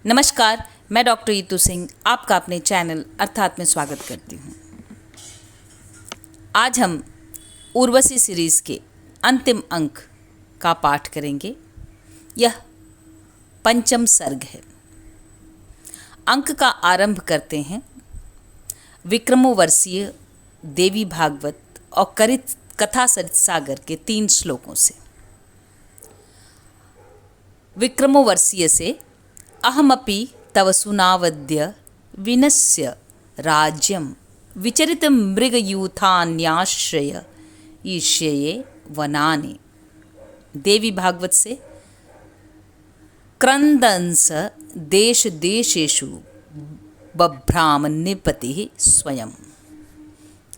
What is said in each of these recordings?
नमस्कार, मैं डॉक्टर ईतू सिंह आपका अपने चैनल अर्थात में स्वागत करती हूँ। आज हम उर्वशी सीरीज़ के अंतिम अंक का पाठ करेंगे। यह पंचम सर्ग है। अंक का आरंभ करते हैं विक्रमोर्वशीय देवी भागवत और कथा सरित सागर के 3 श्लोकों से। विक्रमोर्वशीय से अहमपि तव सुनावद्य विनस्य राज्यं विचरित मृगयूथान्याश्रय ईष्ये वनानि। देवी भागवत से क्रंदंस देश देशेषु बभ्राम निपतिः स्वयं।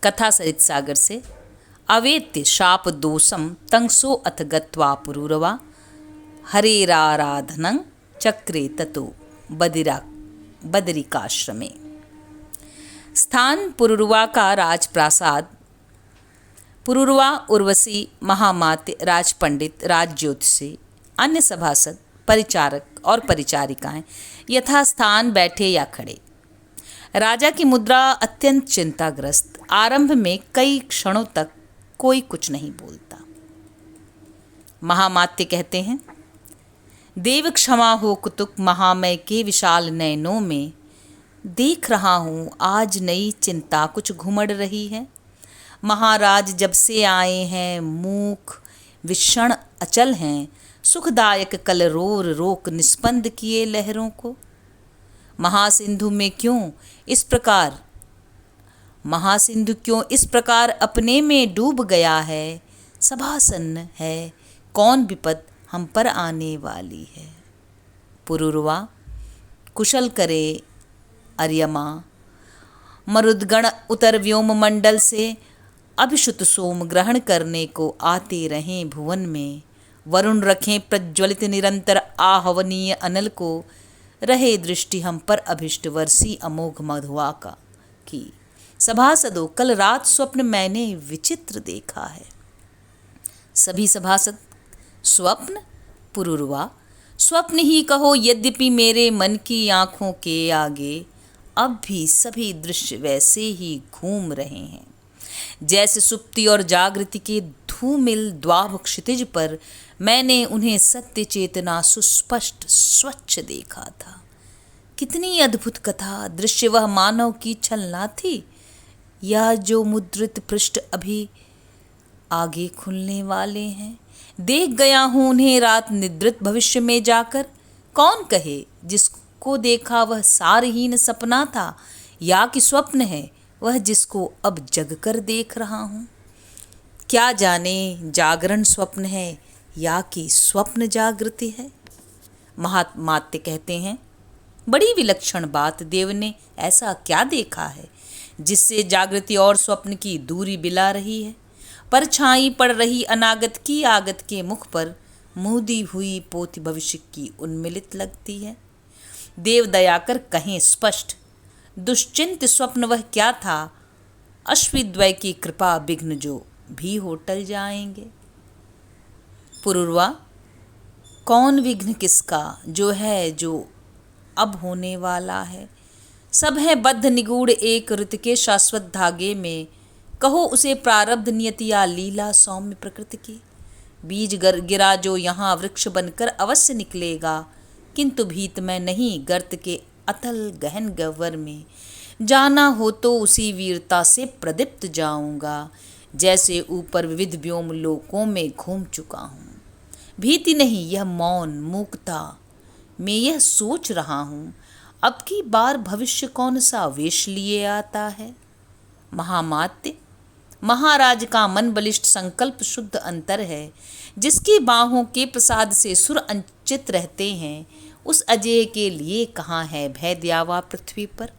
कथा सरित सागर से अवेत्य शाप दोषम तंसो अथ गत्वा पुरूरवा हरेराराधनं चक्रे ततो बदरिकाश्रमे। स्थान पुरुरवा का राजप्रासाद। पुरुरवा उर्वशी महामात्य राजपंडित राजज्योतिषी अन्य सभासद परिचारक और परिचारिकाएं यथास्थान बैठे या खड़े। राजा की मुद्रा अत्यंत चिंताग्रस्त। आरंभ में कई क्षणों तक कोई कुछ नहीं बोलता। महामात्य कहते हैं, देव क्षमा हो कुतुक महामय के विशाल नयनों में देख रहा हूँ आज नई चिंता कुछ घुमड़ रही है। महाराज जब से आए हैं मूक विषण अचल हैं, सुखदायक कलरोर रोक निस्पंद किए लहरों को। महासिंधु क्यों इस प्रकार अपने में डूब गया है। सभासन्न है कौन विपद हम पर आने वाली है। पुरुरवा कुशल करे अर्यमा। मरुद्गण उतर व्योम मंडल से अभिषुत सोम ग्रहण करने को आते रहें भुवन में। वरुण रखें प्रज्वलित निरंतर आहवनीय अनल को। रहे दृष्टि हम पर अभिष्ट वर्षी अमोघ मधुआ का की। सभासदों कल रात स्वप्न मैंने विचित्र देखा है। सभी सभासद स्वप्न। पुरुरवा स्वप्न ही कहो, यद्यपि मेरे मन की आंखों के आगे अब भी सभी दृश्य वैसे ही घूम रहे हैं जैसे सुप्ति और जागृति के धूमिल द्वाभ क्षितिज पर मैंने उन्हें सत्य चेतना सुस्पष्ट स्वच्छ देखा था। कितनी अद्भुत कथा। दृश्य वह मानव की छलना थी या जो मुद्रित पृष्ठ अभी आगे खुलने वाले हैं। देख गया हूं उन्हें रात निद्रित भविष्य में जाकर। कौन कहे जिसको देखा वह सारहीन सपना था या कि स्वप्न है वह जिसको अब जग कर देख रहा हूं। क्या जाने जागरण स्वप्न है या कि स्वप्न जागृति है। महामात्य कहते हैं, बड़ी विलक्षण बात। देव ने ऐसा क्या देखा है जिससे जागृति और स्वप्न की दूरी बिला रही है। परछाई पड़ रही अनागत की आगत के मुख पर मूदी हुई पोथी भविष्य की उन्मिलित लगती है। देव दया कर कहें स्पष्ट, दुश्चिंत स्वप्न वह क्या था। अश्विद्वय की कृपा विघ्न जो भी हो टल जाएंगे। पुरुरवा कौन विघ्न किसका, जो है जो अब होने वाला है। सब है बद्ध निगूढ़ एक ऋत के शाश्वत धागे में। कहो उसे प्रारब्ध नियति या लीला सौम्य प्रकृति की। बीज गिरा जो यहाँ वृक्ष बनकर अवश्य निकलेगा, किंतु भीत में नहीं गर्त के अतल गहन गह्वर में। जाना हो तो उसी वीरता से प्रदीप्त जाऊंगा जैसे ऊपर विविध व्योम लोकों में घूम चुका हूँ। भीति नहीं यह मौन मूकता मैं यह सोच रहा हूँ, अब की बार भविष्य कौन सा वेश लिए आता है। महामात्य महाराज का मन बलिष्ठ संकल्प शुद्ध अंतर है। जिसकी बाहों के प्रसाद से सुर अंचित रहते हैं, उस अजय के लिए कहाँ है भय द्यावा पृथ्वी पर।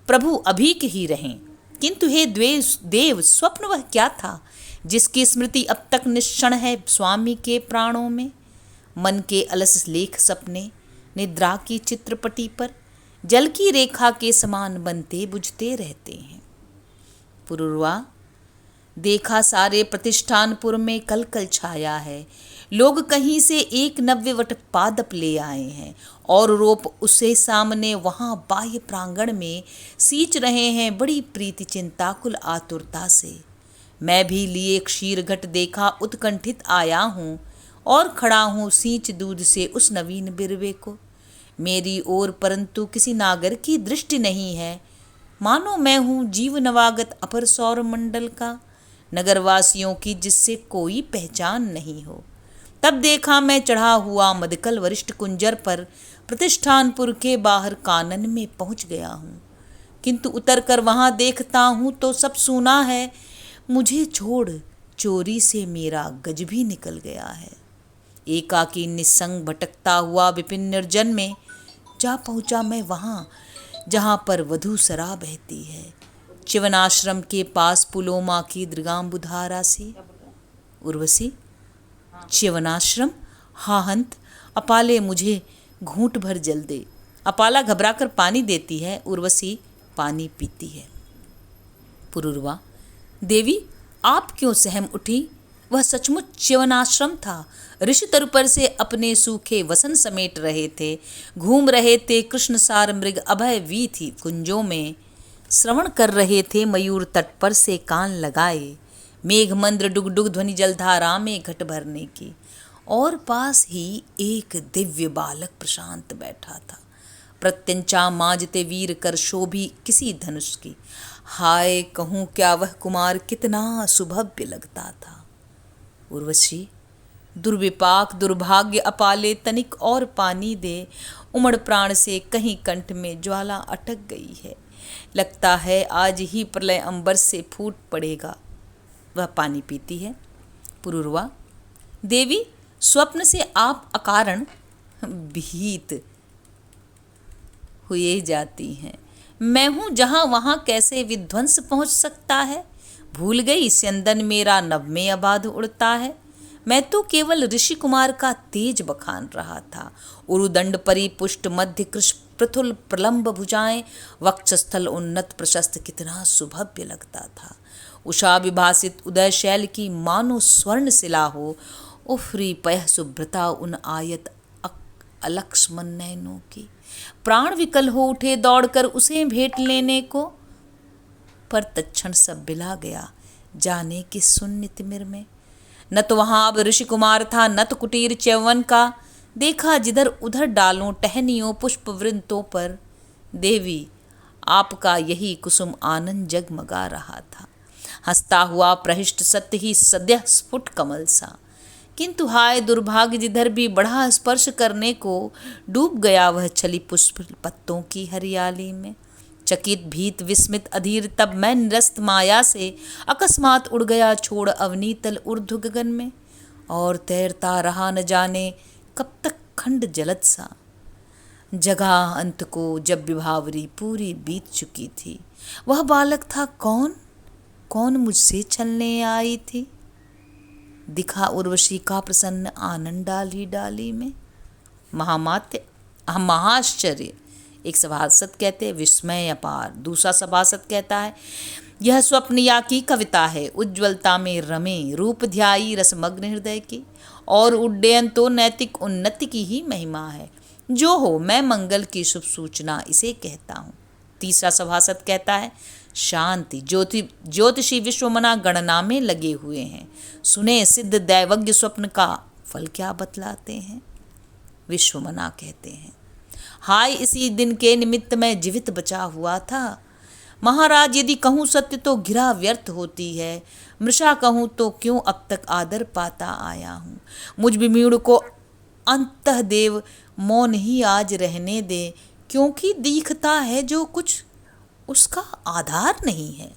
प्रभु अभी के ही रहें, किंतु हे देव स्वप्न वह क्या था जिसकी स्मृति अब तक निश्चण है स्वामी के प्राणों में। मन के अलस लेख सपने निद्रा की चित्रपटी पर जल की रेखा के समान बनते बुझते रहते हैं। पुरुरवा देखा सारे प्रतिष्ठानपुर में कल छाया है। लोग कहीं से एक नव्यवट पादप ले आए हैं और रोप उसे सामने वहां बाह्य प्रांगण में सींच रहे हैं बड़ी प्रीति चिंताकुल आतुरता से। मैं भी लिए क्षीर घट देखा उत्कंठित आया हूँ और खड़ा हूँ सींच दूध से उस नवीन बिरवे को मेरी ओर, परंतु किसी नागर की दृष्टि नहीं है। मानो मैं हूँ जीव नवागत अपर सौर मंडल का, नगरवासियों की जिससे कोई पहचान नहीं हो। तब देखा मैं चढ़ा हुआ मदकल वरिष्ठ कुंजर पर प्रतिष्ठानपुर के बाहर कानन में पहुंच गया हूँ, किंतु उतर कर वहां देखता हूँ तो सब सूना है। मुझे छोड़ चोरी से मेरा गज भी निकल गया है। एकाकी निस्संग भटकता हुआ विपिन निर्जन में जा पहुंचा मैं वहाँ जहाँ पर वधु सरा बहती है, चिवनाश्रम के पास पुलोमा की दृगाम्बुधारा सी। उर्वशी, चिवनाश्रम? हाँ हंत, अपाले मुझे घूंट भर जल दे। अपाला घबराकर पानी देती है, उर्वशी पानी पीती है। पुरुरवा, देवी आप क्यों सहम उठी? वह सचमुच च्यवनाश्रम था। ऋषि तरुपर से अपने सूखे वसन समेट रहे थे, घूम रहे थे कृष्णसार मृग अभय वी थी कुंजों में, श्रवण कर रहे थे मयूर तट पर से कान लगाए, मेघ मंद्र डुगडुग ध्वनि जलधारा में घट भरने की। और पास ही एक दिव्य बालक प्रशांत बैठा था, प्रत्यंचा माजते वीर कर शोभी किसी धनुष की। हाय कहूँ क्या वह कुमार कितना सुभव्य लगता था। उर्वशी, दुर्विपाक दुर्भाग्य अपाले तनिक और पानी दे, उमड़ प्राण से कहीं कंठ में ज्वाला अटक गई है, लगता है आज ही प्रलय अंबर से फूट पड़ेगा। वह पानी पीती है। पुरुरवा, देवी स्वप्न से आप अकारण भीत हुए जाती हैं। मैं हूँ जहाँ वहाँ कैसे विध्वंस पहुँच सकता है? भूल गई स्यंदन मेरा नभ में अबाध उड़ता है। मैं तो केवल ऋषि कुमार का तेज बखान रहा था। उरुदंड परिपुष्ट मध्य कृश पृथुल प्रलंब भुजाएं, वक्षस्थल उन्नत प्रशस्त कितना सुभव्य लगता था। उषा विभासित उदय शैल की मानो स्वर्ण शिला हो, उफरी पयः शुभ्रता उन आयत अलक्ष्मण नयनों की। प्राण विकल हो उठे दौड़कर उसे भेंट लेने को, पर तत्क्षण सब बिला गया जाने कि शून्य तिमिर में। न तो वहां अब ऋषि कुमार था, न तो कुटीर च्यवन का। देखा जिधर उधर डालों टहनियों पुष्प वृंतों पर, देवी आपका यही कुसुम आनंद जगमगा रहा था। हंसता हुआ प्रहिष्ट सत्य ही सद्य स्फुट कमल सा। किंतु हाय दुर्भाग्य, जिधर भी बढ़ा स्पर्श करने को डूब गया वह छली पुष्प पत्तों की हरियाली में। चकित भीत विस्मित अधीर तब मैं निरस्त माया से अकस्मात उड़ गया छोड़ अवनीतल ऊर्ध्व गगन में, और तैरता रहा न जाने कब तक खंड जलद सा। जगह अंत को जब विभावरी पूरी बीत चुकी थी। वह बालक था कौन? कौन मुझसे छलने आई थी? दिखा उर्वशी का प्रसन्न आनंद डाली डाली में। महामात्य महाश्चर्य, एक सभासद कहते हैं विस्मय अपार, दूसरा सभासद कहता है यह स्वप्न या की कविता है, उज्ज्वलता में रमे रूप ध्याई रसमग्न हृदय की, और उड्डयन तो नैतिक उन्नति की ही महिमा है। जो हो मैं मंगल की शुभ सूचना इसे कहता हूँ। तीसरा सभासद कहता है शांति, ज्योतिषी विश्वमना गणना में लगे हुए हैं, सुने सिद्ध दैवज्ञ स्वप्न का फल क्या बतलाते हैं। विश्वमना कहते हैं हाय इसी दिन के निमित्त मैं जीवित बचा हुआ था। महाराज यदि कहूँ सत्य तो घिरा व्यर्थ होती है, मृषा कहूँ तो क्यों अब तक आदर पाता आया हूँ। मुझ विमीण को अंतः देव मौन ही आज रहने दे, क्योंकि दिखता है जो कुछ उसका आधार नहीं है।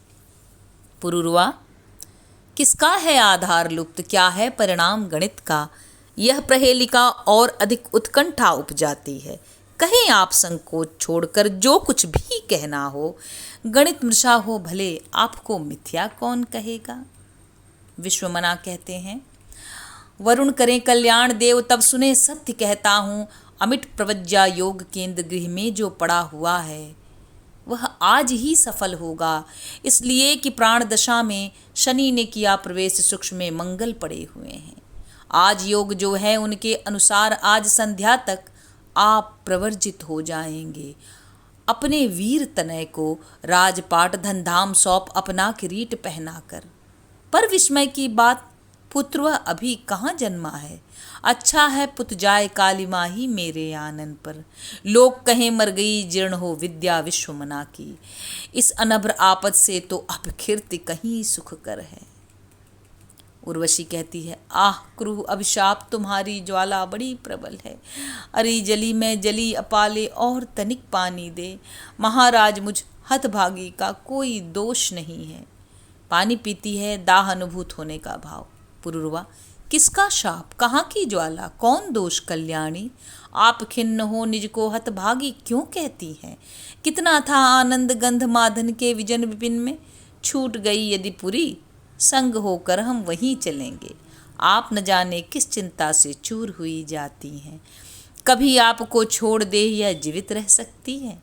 पुरुरवा, किसका है आधार लुप्त, क्या है परिणाम गणित का? यह प्रहेलिका और अधिक उत्कंठा उपजाती है। कहें आप संकोच छोड़कर जो कुछ भी कहना हो, गणित मृषा हो भले आपको मिथ्या कौन कहेगा। विश्वमना कहते हैं वरुण करें कल्याण देव तब सुने सत्य कहता हूँ, अमिट प्रवज्जा योग केंद्र गृह में जो पड़ा हुआ है वह आज ही सफल होगा, इसलिए कि प्राण दशा में शनि ने किया प्रवेश, सूक्ष्म में मंगल पड़े हुए हैं। आज योग जो है उनके अनुसार आज संध्या तक आप प्रवर्जित हो जाएंगे। अपने वीर तनय को राजपाट धनधाम सौंप अपना किरीट पहनाकर। पर विस्मय की बात, पुत्र वह अभी कहाँ जन्मा है। अच्छा है पुत जाए काली माही मेरे आनन पर। लोग कहें मर गई जीर्ण हो विद्या विश्वमना की। इस अनभ्र आपद से तो अपखिर्ति कहीं सुखकर है। उर्वशी कहती है, आह क्रूर अभिशाप तुम्हारी ज्वाला बड़ी प्रबल है। अरे जली में जली अपाले और तनिक पानी दे। महाराज मुझ हतभागी का कोई दोष नहीं है। पानी पीती है, दाह अनुभूत होने का भाव। पुरुरवा, किसका शाप, कहाँ की ज्वाला, कौन दोष कल्याणी। आप खिन्न हो निज को हतभागी क्यों कहती हैं। कितना था आनंद गंध माधन के विजन विपिन में। छूट गई यदि पुरी, संग होकर हम वहीं चलेंगे। आप न जाने किस चिंता से चूर हुई जाती हैं। कभी आपको छोड़ दे या जीवित रह सकती है।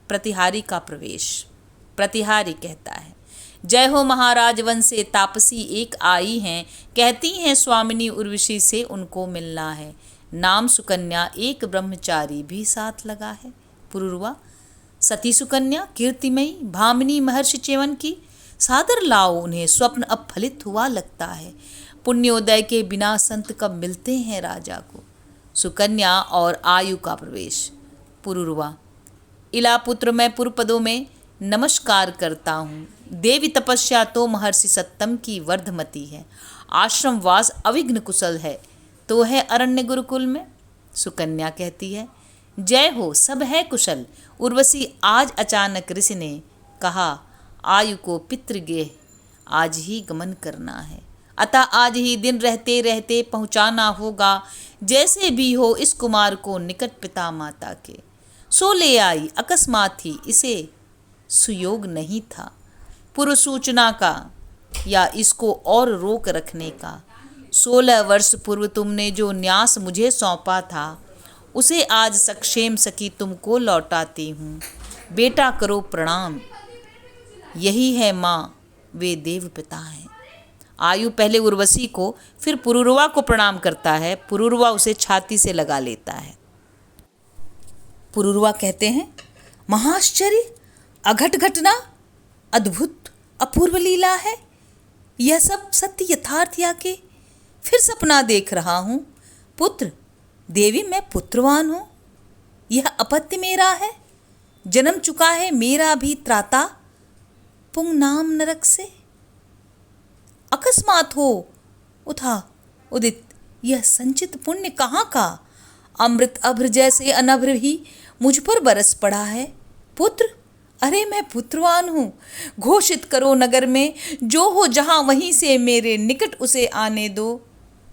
प्रतिहारी का प्रवेश। प्रतिहारी कहता है, जय हो महाराज, वन से तापसी एक आई हैं। कहती हैं स्वामिनी उर्वशी से उनको मिलना है। नाम सुकन्या, एक ब्रह्मचारी भी साथ लगा है। पुरुरवा, सती सुकन्या, कीर्तिमयी, भामिनी महर्षि च्यवन की। सादर लाओ उन्हें, स्वप्न अब फलित हुआ लगता है। पुण्योदय के बिना संत कब मिलते हैं राजा को। सुकन्या और आयु का प्रवेश। पुरुरवा, इलापुत्र मैं पुरपदों में नमस्कार करता हूँ। देवी तपस्या तो महर्षि सत्तम की वर्धमती है। आश्रमवास अविघ्न कुशल है तो है अरण्य गुरुकुल में। सुकन्या कहती है, जय हो, सब है कुशल। उर्वशी, आज अचानक ऋषि ने कहा आयु को पितृगेह आज ही गमन करना है, अतः आज ही दिन रहते रहते पहुँचाना होगा। जैसे भी हो इस कुमार को निकट पिता माता के। सो ले आई, अकस्मात ही, इसे सुयोग नहीं था पूर्व सूचना का या इसको और रोक रखने का। 16 वर्ष पूर्व तुमने जो न्यास मुझे सौंपा था उसे आज सक्षेम सकी तुमको लौटाती हूँ। बेटा करो प्रणाम, यही है माँ, वे देव पिता हैं। आयु पहले उर्वशी को फिर पुरुरवा को प्रणाम करता है। पुरुरवा उसे छाती से लगा लेता है। पुरुरवा कहते हैं, महाश्चर्य, अघट घटना, अद्भुत अपूर्व लीला है। यह सब सत्य यथार्थ या के फिर सपना देख रहा हूँ। पुत्र, देवी मैं पुत्रवान हूँ। यह अपत्य मेरा है, जन्म चुका है मेरा भी त्राता पुंग नाम नरक से। अकस्मात हो उठा उदित यह संचित पुण्य कहाँ का। अमृत अभ्र जैसे अनभ्र ही मुझ पर बरस पड़ा है। पुत्र, अरे मैं पुत्रवान हूँ। घोषित करो नगर में, जो हो जहाँ वहीं से मेरे निकट उसे आने दो।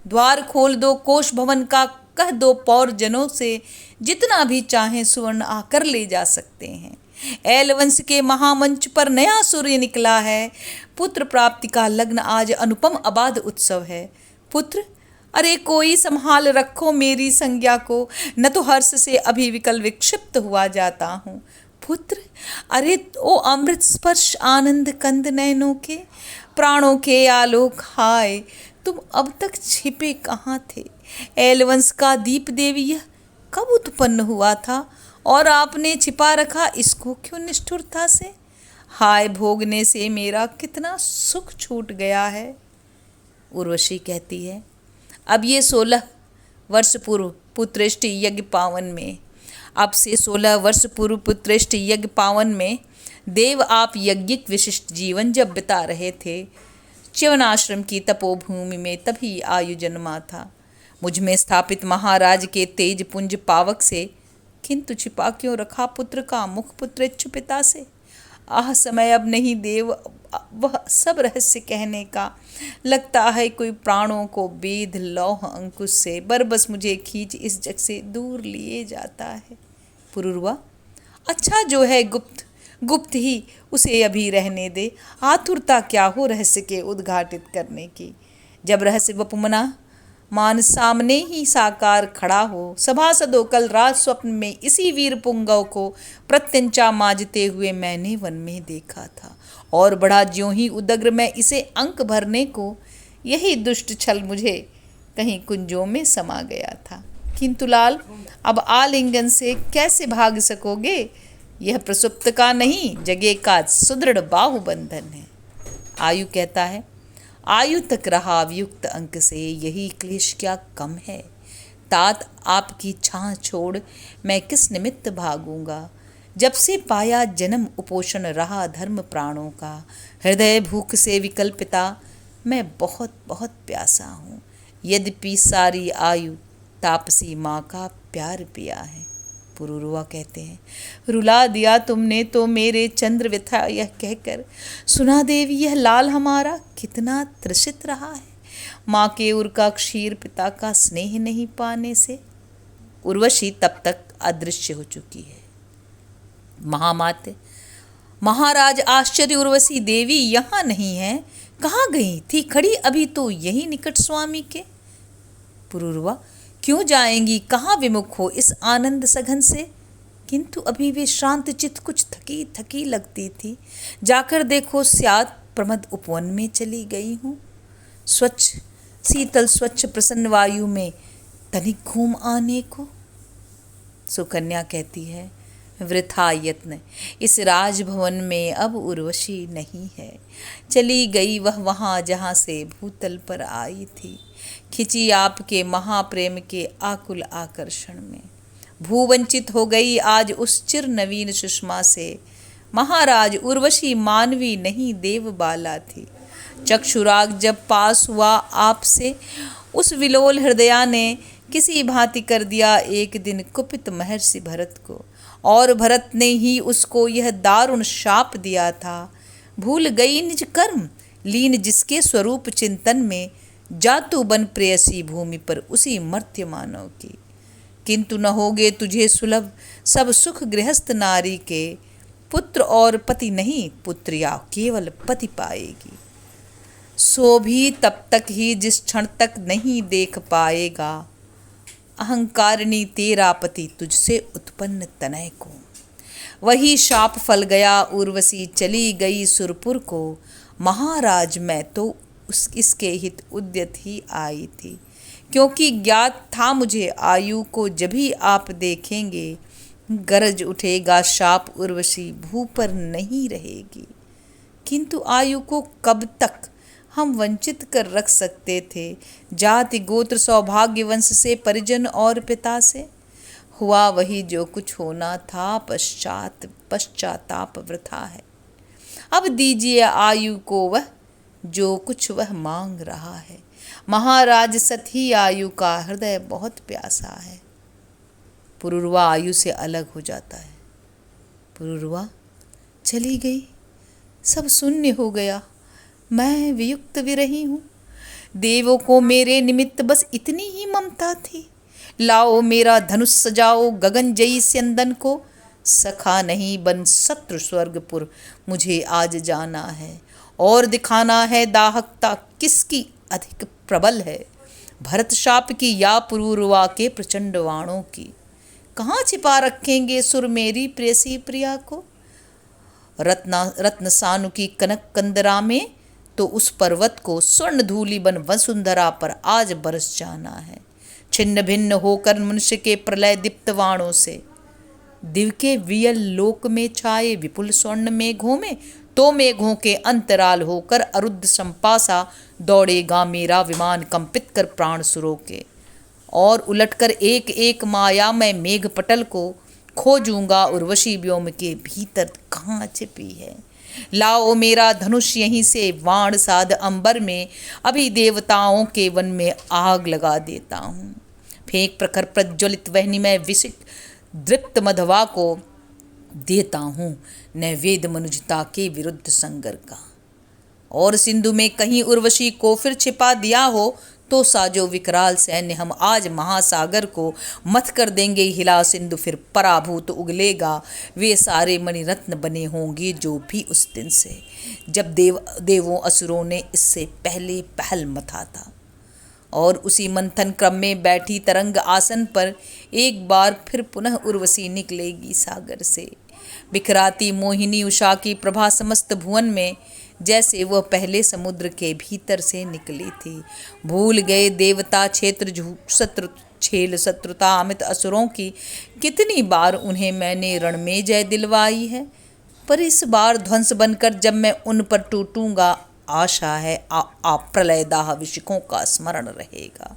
द्वार खोल दो कोष भवन का, कह दो पौर जनों से, जितना भी चाहें सुवर्ण आकर ले जा सकते हैं। ऐलवंश के महामंच पर नया सूर्य निकला है। पुत्र प्राप्ति का लग्न आज अनुपम अबाध उत्सव है। पुत्र, अरे कोई संभाल रखो मेरी संज्ञा को, न तो हर्ष से अभी विकल विक्षिप्त हुआ जाता हूँ। पुत्र, अरे ओ अमृत स्पर्श आनंद कंद नयनों के, प्राणों के आलोक, हाय तुम अब तक छिपे कहाँ थे। ऐलवंश का दीप देवी यह कब उत्पन्न हुआ था और आपने छिपा रखा इसको क्यों निष्ठुरता से। हाय भोगने से मेरा कितना सुख छूट गया है। उर्वशी कहती है, अब ये 16 वर्ष पूर्व पुत्रेष्टि यज्ञ पावन में, अब से 16 वर्ष पूर्व पुत्रेष्टि यज्ञ पावन में देव आप यज्ञिक विशिष्ट जीवन जब बिता रहे थे, च्यवनाश्रम की तपोभूमि में तभी आयु जन्मा था। मुझ में स्थापित महाराज के तेज पुंज पावक से किंतु छिपा क्यों रखा पुत्र का मुख पुत्रेच्छु पिता से। आह समय अब नहीं देव वह सब रहस्य कहने का, लगता है कोई प्राणों को बेध लौह अंकुश से बरबस मुझे खींच इस जग से दूर लिए जाता है। पुरुरवा, अच्छा जो है गुप्त गुप्त ही उसे अभी रहने दे। आतुरता क्या हो रहस्य के उद्घाटित करने की। जब रहस्य वपुमना मान सामने ही साकार खड़ा हो, सभासदों कल रात स्वप्न में इसी वीर पुंगव को प्रत्यंचा माजते हुए मैंने वन में देखा था, और बड़ा ज्यों ही उदग्र में इसे अंक भरने को यही दुष्ट छल मुझे कहीं कुंजों में समा गया था। किंतु लाल, अब आलिंगन से कैसे भाग सकोगे? यह प्रसुप्त का नहीं, जगे का सुदृढ़ बाहुबंधन है। आयु कहता है, आयु तक रहा अभियुक्त अंक से, यही क्लेश क्या कम है। तात आपकी छाह छोड़ मैं किस निमित्त भागूंगा। जब से पाया जन्म उपोषण रहा धर्म प्राणों का, हृदय भूख से विकल्पिता मैं बहुत बहुत प्यासा हूँ। यद्यपि सारी आयु तापसी माँ का प्यार पिया है। पुरुरवा कहते हैं, रुला दिया तुमने तो मेरे चंद्र व्यथा यह कहकर, सुना देवी यह लाल हमारा कितना त्रसित रहा है। माँ के उर का क्षीर, पिता का स्नेह नहीं पाने से। उर्वशी तब तक अदृश्य हो चुकी है। महामात्य, महाराज आश्चर्य, उर्वशी देवी यहाँ नहीं है, कहाँ गई थी? खड़ी अभी तो यही निकट स्वामी के। पुरुरवा, क्यों जाएंगी, कहाँ विमुख हो इस आनंद सघन से? किंतु अभी वे शांत चित्त कुछ थकी थकी लगती थी। जाकर देखो स्यात् प्रमद उपवन में चली गई हूँ। स्वच्छ शीतल स्वच्छ प्रसन्न वायु में तनिक घूम आने को। सुकन्या कहती है, वृथा यत्न, इस राजभवन में अब उर्वशी नहीं है। चली गई वह वहाँ जहाँ से भूतल पर आई थी, खिंची आपके महाप्रेम के आकुल आकर्षण में। भूवंचित हो गई आज उस चिर नवीन सुषमा से। महाराज, उर्वशी मानवी नहीं देव बाला थी। चक्षुराग जब पास हुआ आपसे, उस विलोल हृदया ने किसी भांति कर दिया एक दिन कुपित महर्षि भरत को, और भरत ने ही उसको यह दारुण शाप दिया था। भूल गई निज कर्म, लीन जिसके स्वरूप चिंतन में, जातु बन प्रेयसी भूमि पर उसी मर्त्य मानव की। किंतु न होगे तुझे सुलभ सब सुख गृहस्थ नारी के। पुत्र और पति नहीं, पुत्रिया केवल पति पाएगी। सो भी तब तक ही जिस क्षण तक नहीं देख पाएगा अहंकारिणी तेरा पति तुझसे उत्पन्न तनय को। वही शाप फल गया, उर्वशी चली गई सुरपुर को। महाराज, मैं तो इसके हित उद्यत ही आई थी, क्योंकि ज्ञात था मुझे आयु को जब भी आप देखेंगे गरज उठेगा शाप, उर्वशी भू पर नहीं रहेगी। किंतु आयु को कब तक हम वंचित कर रख सकते थे? जाति गोत्र सौभाग्य वंश से, परिजन और पिता से। हुआ वही जो कुछ होना था, पश्चाताप वृथा है। अब दीजिए आयु को वह जो कुछ वह मांग रहा है। महाराज, सत ही आयु का हृदय बहुत प्यासा है। पुरुरवा आयु से अलग हो जाता है। पुरुरवा चली गई, सब शून्य हो गया। मैं वियुक्त विरही हूँ। देवों को मेरे निमित्त बस इतनी ही ममता थी। लाओ मेरा धनुष सजाओ गगन जयी स्यंदन को। सखा नहीं बन शत्रु स्वर्गपुर मुझे आज जाना है, और दिखाना है दाहकता किसकी अधिक प्रबल है। भरत शाप की या पुरुरवा के प्रचंड वाणों की। कहाँ छिपा रखेंगे सुर मेरी प्रेसी प्रिया को? रत्न सानु की कनक कंदरा में, तो उस पर्वत को स्वर्ण धूलि बन वसुंधरा पर आज बरस जाना है। छिन्न भिन्न होकर मनुष्य के प्रलय दीप्त वाणों से। दिव के वियल लोक में छाए विपुल स्वर्ण मेघों में, तो मेघों के अंतराल होकर अरुद्ध संपासा दौड़ेगा मेरा विमान कंपित कर प्राण सुरों के। और उलटकर एक एक माया मैं मेघ पटल को खोजूंगा, उर्वशी व्योम के भीतर कहाँ छिपी है। लाओ मेरा धनुष यहीं से वाण साध अंबर में, अभी देवताओं के वन में आग लगा देता हूँ। फेंक प्रखर प्रज्वलित वहनी में विशिक दृप्त मधवा को देता हूँ, नैवेद्य मनुजता के विरुद्ध संगर का। और सिंधु में कहीं उर्वशी को फिर छिपा दिया हो, तो साजो विकराल सैन्य हम आज महासागर को मथ कर देंगे हिला। सिंधु फिर पराभूत उगलेगा, वे सारे मणिरत्न बने होंगे जो भी उस दिन से, जब देवों असुरों ने इससे पहले पहल मथा था। और उसी मंथन क्रम में बैठी तरंग आसन पर एक बार फिर पुनः उर्वशी निकलेगी सागर से। बिखराती मोहिनी उषा की प्रभा समस्त भुवन में जैसे वह पहले समुद्र के भीतर से निकली थी। भूल गए देवता क्षेत्र शत्रु छेल शत्रुता अमित असुरों की, कितनी बार उन्हें मैंने रण में जय दिलवाई है। पर इस बार ध्वंस बनकर जब मैं उन पर टूटूंगा, आशा है आप प्रलयदाह विशिकों का स्मरण रहेगा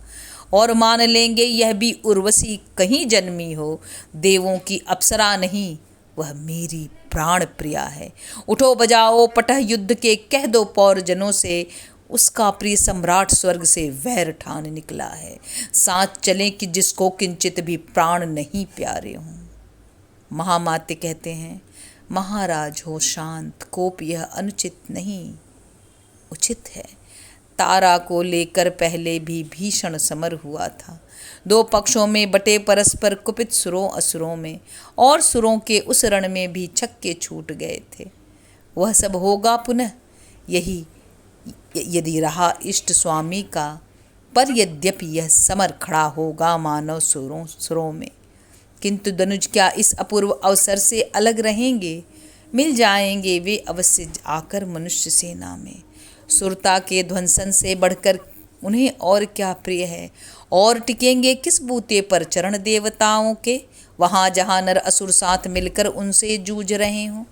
और मान लेंगे यह भी उर्वशी कहीं जन्मी हो, देवों की अप्सरा नहीं, वह मेरी प्राण प्रिया है। उठो बजाओ पटह युद्ध के, कह दो पौरजनों से, उसका प्रिय सम्राट स्वर्ग से वैर ठान निकला है। साथ चलें कि जिसको किंचित भी प्राण नहीं प्यारे हों। महामात्य कहते हैं, महाराज हो शांत, कोप यह अनुचित नहीं उचित है। तारा को लेकर पहले भी भीषण समर हुआ था। दो पक्षों में बटे परस्पर कुपित सुरों असुरों में, और सुरों के उस रण में भी छक्के छूट गए थे। वह सब होगा पुनः यही यदि रहा इष्ट स्वामी का, पर यद्यपि यह समर खड़ा होगा मानव सुरों में। किंतु दनुज क्या इस अपूर्व अवसर से अलग रहेंगे? मिल जाएंगे वे अवश्य आकर मनुष्य सेना में। सुरता के ध्वंसन से बढ़कर उन्हें और क्या प्रिय है? और टिकेंगे किस बूते पर चरण देवताओं के, वहाँ जहाँ नर असुर साथ मिलकर उनसे जूझ रहे हों।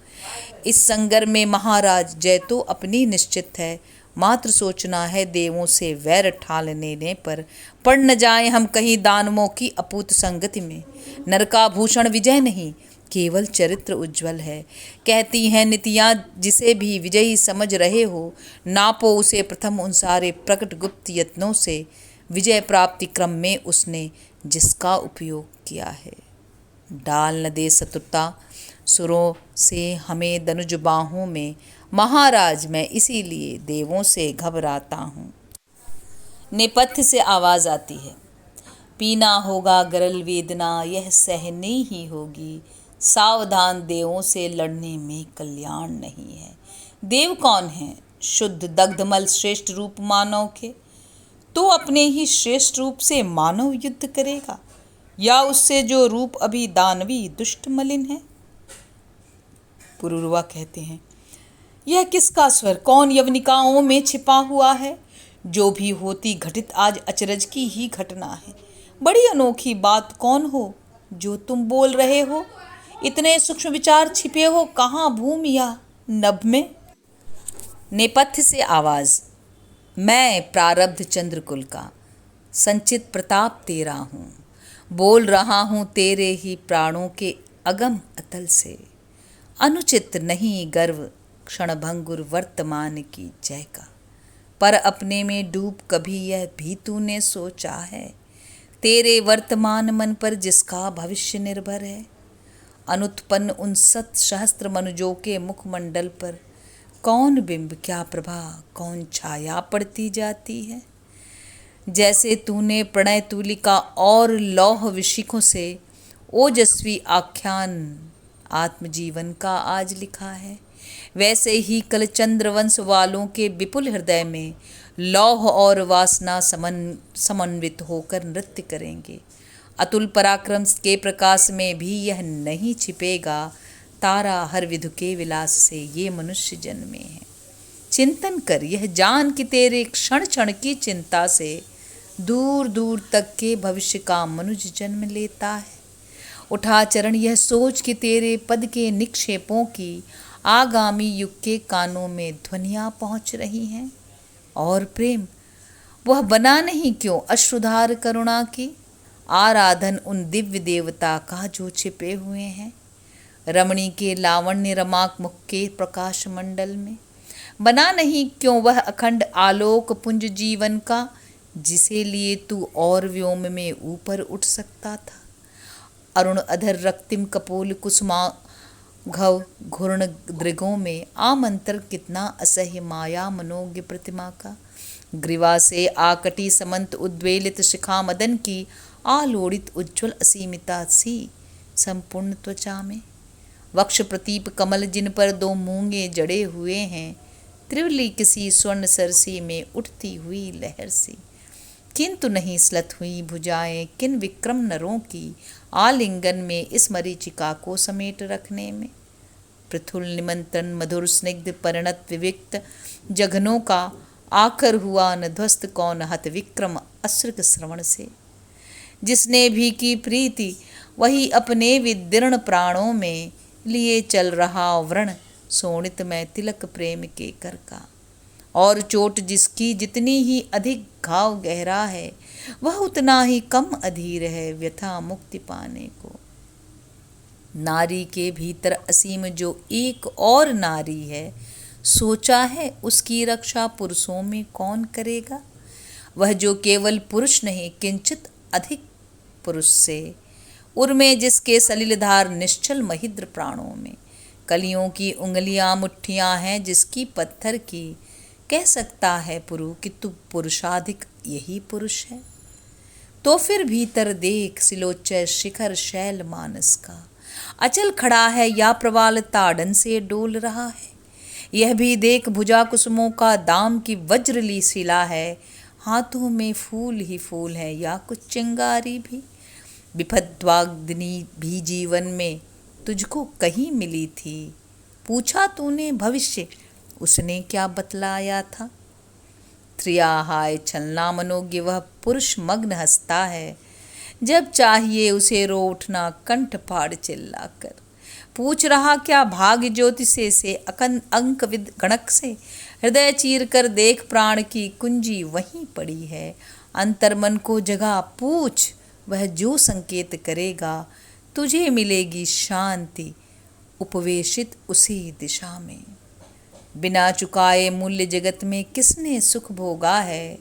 इस संगर में महाराज जय तो अपनी निश्चित है, मात्र सोचना है देवों से वैर ठान लेने पर पड़ न जाएं हम कहीं दानवों की अपूत संगति में। नर का भूषण विजय नहीं, केवल चरित्र उज्ज्वल है। कहती हैं नीतियाँ, जिसे भी विजयी समझ रहे हो, नापो उसे प्रथम उन सारे प्रकट गुप्त यत्नों से, विजय प्राप्ति क्रम में उसने जिसका उपयोग किया है। डाल न दे शत्रुता सुरों से हमें दनुज बाहों में, महाराज मैं इसीलिए देवों से घबराता हूँ। नेपथ्य से आवाज आती है, पीना होगा गरल वेदना यह सहनी ही होगी, सावधान देवों से लड़ने में कल्याण नहीं है। देव कौन है? शुद्ध दग्धमल श्रेष्ठ रूप मानव के, तो अपने ही श्रेष्ठ रूप से मानव युद्ध करेगा, या उससे जो रूप अभी दानवी दुष्ट मलिन है? पुरुरवा कहते हैं, यह किसका स्वर, कौन यवनिकाओं में छिपा हुआ है? जो भी होती घटित आज अचरज की ही घटना है। बड़ी अनोखी बात कौन हो जो तुम बोल रहे हो? इतने सूक्ष्म विचार छिपे हो कहाँ, भूमि या नभ में? नेपथ्य से आवाज, मैं प्रारब्ध चंद्रकुल का संचित प्रताप तेरा हूँ, बोल रहा हूँ तेरे ही प्राणों के अगम अतल से। अनुचित नहीं गर्व क्षणभंगुर वर्तमान की जय का, पर अपने में डूब कभी यह भी तूने सोचा है, तेरे वर्तमान मन पर जिसका भविष्य निर्भर है। अनुत्पन्न उन सत सहस्त्र मनुजों के मुखमंडल पर कौन बिंब, क्या प्रभा, कौन छाया पड़ती जाती है। जैसे तूने प्रणय तुलिका और लौह विशिखों से ओजस्वी आख्यान आत्मजीवन का आज लिखा है, वैसे ही कल चंद्रवंश वालों के विपुल हृदय में लौह और वासना समन्वित होकर नृत्य करेंगे। अतुल पराक्रम के प्रकाश में भी यह नहीं छिपेगा, तारा हर विधु के विलास से ये मनुष्य जन्मे हैं। चिंतन कर यह जान कि तेरे क्षण क्षण की चिंता से दूर दूर तक के भविष्य का मनुष्य जन्म लेता है। उठा चरण यह सोच कि तेरे पद के निक्षेपों की आगामी युग के कानों में ध्वनियाँ पहुँच रही हैं। और प्रेम वह बना नहीं क्यों अश्रुधार करुणा की, आराधन उन दिव्य देवता का जो छिपे हुए हैं रमणी के लावण्य रमाक मुख के प्रकाश मंडल में। बना नहीं क्यों वह अखंड आलोक पुंज जीवन का, जिसे लिए तू और व्योम में ऊपर उठ सकता था। अरुण अधर रक्तिम कपोल कुसुमा घव घूर्ण दृगों में आमंत्र कितना असह्य माया मनोज्ञ प्रतिमा का। ग्रीवा से आकटी समंत उद्वेलित शिखा मदन की आलोड़ित उज्ज्वल असीमिता सी संपूर्ण त्वचा में। वक्ष प्रतीप कमल जिन पर दो मूंगे जड़े हुए हैं, त्रिवली किसी स्वर्ण सरसी में उठती हुई लहर सी। किंतु नहीं स्लत हुई भुजाएं किन विक्रम नरों की, आलिंगन में इस मरीचिका को समेट रखने में। पृथुल निमंत्रण मधुर स्निग्ध परिणत विविक्त जघनों का आकर हुआ न ध्वस्त कौन हत विक्रम असृक श्रवण से। जिसने भी की प्रीति वही अपने विदीर्ण प्राणों में लिए चल रहा व्रण सोनित में तिलक प्रेम के कर का। और चोट जिसकी जितनी ही अधिक घाव गहरा है वह उतना ही कम अधीर है व्यथा मुक्ति पाने को। नारी के भीतर असीम जो एक और नारी है सोचा है उसकी रक्षा पुरुषों में कौन करेगा। वह जो केवल पुरुष नहीं किंचित अधिक पुरुष से उर्मे जिसके सलिलधार निश्चल महिद्र प्राणों में। कलियों की उंगलियां मुट्ठियां हैं जिसकी पत्थर की कह सकता है पुरु कि तू पुरुषाधिक यही पुरुष है। तो फिर भीतर देख सिलोच्चय शिखर शैल मानस का अचल खड़ा है या प्रवाल ताड़न से डोल रहा है। यह भी देख भुजा कुसुमों का दाम की वज्रली शिला है। हाथों में फूल ही फूल है या कुछ चिंगारी भी। विपद्वाग्नि भी जीवन में तुझको कहीं मिली थी। पूछा तूने भविष्य उसने क्या बतलाया था। त्रिया हाय छलना मनोज्ञ वह पुरुष मग्न हंसता है। जब चाहिए उसे रो उठना कंठ फाड़ चिल्लाकर। पूछ रहा क्या भाग्य ज्योतिषे से अंक विद गणक से। हृदय चीर कर देख प्राण की कुंजी वहीं पड़ी है। अंतर मन को जगा पूछ वह जो संकेत करेगा तुझे मिलेगी शांति उपवेशित उसी दिशा में। बिना चुकाए मूल्य जगत में किसने सुख भोगा है।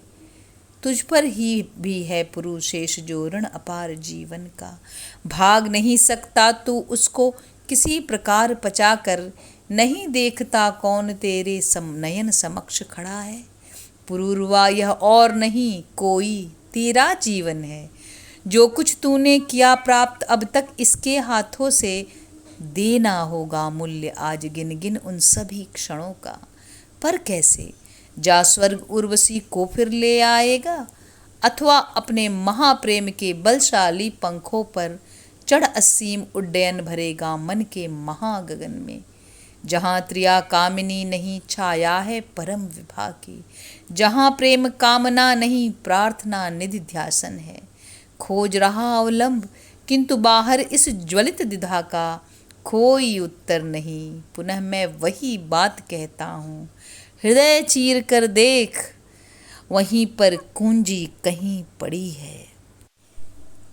तुझ पर ही भी है पुरुषेश जो ऋण अपार जीवन का। भाग नहीं सकता तू उसको किसी प्रकार पचा कर। नहीं देखता कौन तेरे नयन समक्ष खड़ा है। पुरूरवा यह और नहीं कोई तेरा जीवन है। जो कुछ तूने किया प्राप्त अब तक इसके हाथों से देना होगा मूल्य आज गिन गिन उन सभी क्षणों का। पर कैसे जा स्वर्ग उर्वशी को फिर ले आएगा अथवा अपने महाप्रेम के बलशाली पंखों पर चढ़ असीम उड्डयन भरेगा मन के महागगन में। जहाँ त्रिया कामिनी नहीं छाया है परम विभा की। जहाँ प्रेम कामना नहीं प्रार्थना निधि ध्यासन है। खोज रहा अवलंब किंतु बाहर इस ज्वलित द्विधा का कोई उत्तर नहीं। पुनः मैं वही बात कहता हूँ हृदय चीर कर देख वहीं पर कुंजी कहीं पड़ी है।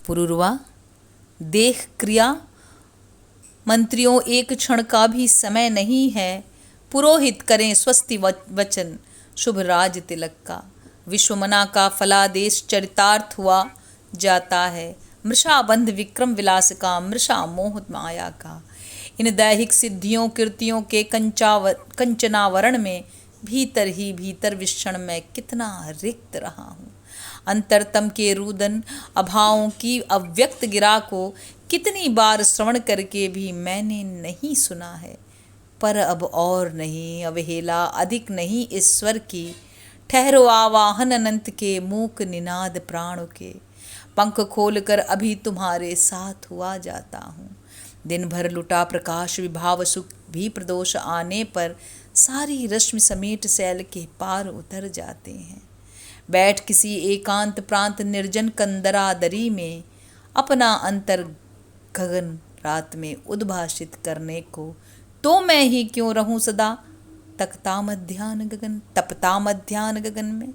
पुरूरवा देख क्रिया मंत्रियों एक क्षण का भी समय नहीं है। पुरोहित करें स्वस्ति वचन शुभ राज तिलक का। विश्वमना का फलादेश चरितार्थ हुआ जाता है। मृषाबंध विक्रम विलास का मृषा मोह माया का। इन दैहिक सिद्धियों कीर्तियों के कंचनावरण में भीतर ही भीतर विषण में कितना रिक्त रहा हूँ। अंतरतम के रुदन अभावों की अव्यक्त गिरा को कितनी बार श्रवण करके भी मैंने नहीं सुना है। पर अब और नहीं अवहेला अधिक नहीं ईश्वर की। ठहरो आवाहन अनंत के मूक निनाद प्राणों के। पंख खोलकर अभी तुम्हारे साथ हुआ जाता हूँ। दिन भर लुटा प्रकाश विभाव सुख भी प्रदोष आने पर सारी रश्मि समेट सैल के पार उतर जाते हैं। बैठ किसी एकांत प्रांत निर्जन कंदरा दरी में अपना अंतर गगन रात में उद्भाषित करने को। तो मैं ही क्यों रहूं सदा तपता मध्याह्न गगन में।